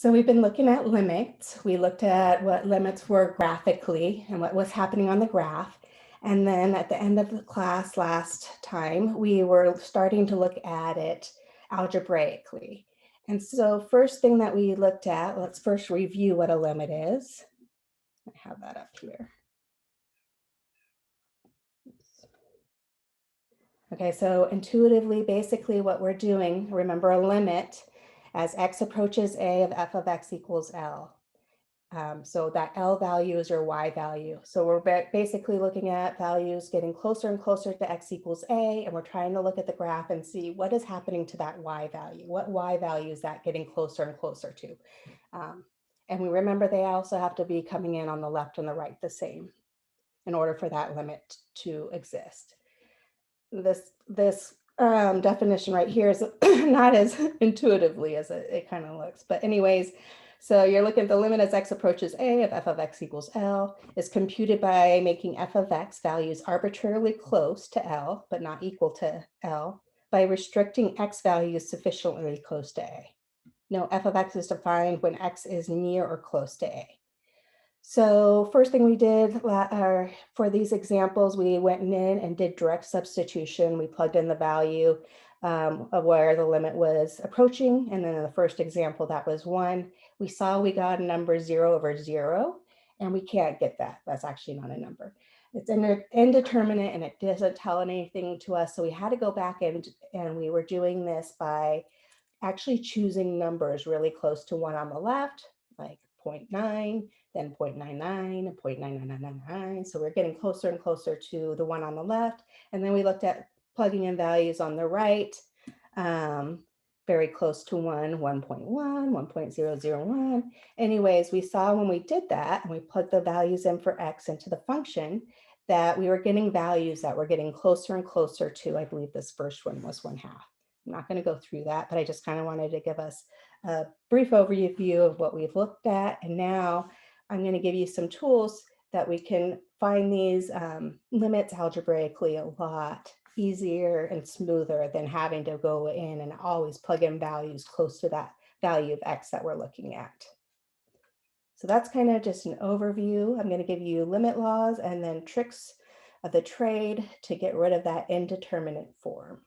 So we've been looking at limits. We looked at what limits were graphically and what was happening on the graph. And then at the end of the class last time, we were starting to look at it algebraically. And so first thing that we looked at, let's first review what a limit is. I have that up here. Okay, so intuitively, basically what we're doing, remember a limit as x approaches a of f of x equals L. So that L value is your Y value. So we're basically looking at values getting closer and closer to X equals A, and we're trying to look at the graph and see what is happening to that Y value. What Y value is that getting closer and closer to? And we remember they also have to be coming in on the left and the right the same in order for that limit to exist. This definition right here is not as intuitively as it kind of looks, but anyways, so you're looking at the limit as x approaches a of f of x equals L is computed by making f of x values arbitrarily close to L, but not equal to L, by restricting x values sufficiently close to A. No, f of x is defined when x is near or close to A. So first thing we did for these examples, we went in and did direct substitution. We plugged in the value of where the limit was approaching. And then in the first example, that was 1. We saw we got a number 0 over 0, and we can't get that. That's actually not a number. It's indeterminate, and it doesn't tell anything to us. So we had to go back and we were doing this by actually choosing numbers really close to 1 on the left, like 0.9, then 0.99 and 0.99999. So we're getting closer and closer to the one on the left. And then we looked at plugging in values on the right, very close to 1, 1.1, 1.001. Anyways, we saw when we did that and we plugged the values in for x into the function that we were getting values that were getting closer and closer to, I believe this first one was 1/2. I'm not going to go through that, but I just kind of wanted to give us a brief overview of what we've looked at. And now I'm going to give you some tools that we can find these limits algebraically a lot easier and smoother than having to go in and always plug in values close to that value of x that we're looking at. So that's kind of just an overview. I'm going to give you limit laws and then tricks of the trade to get rid of that indeterminate form.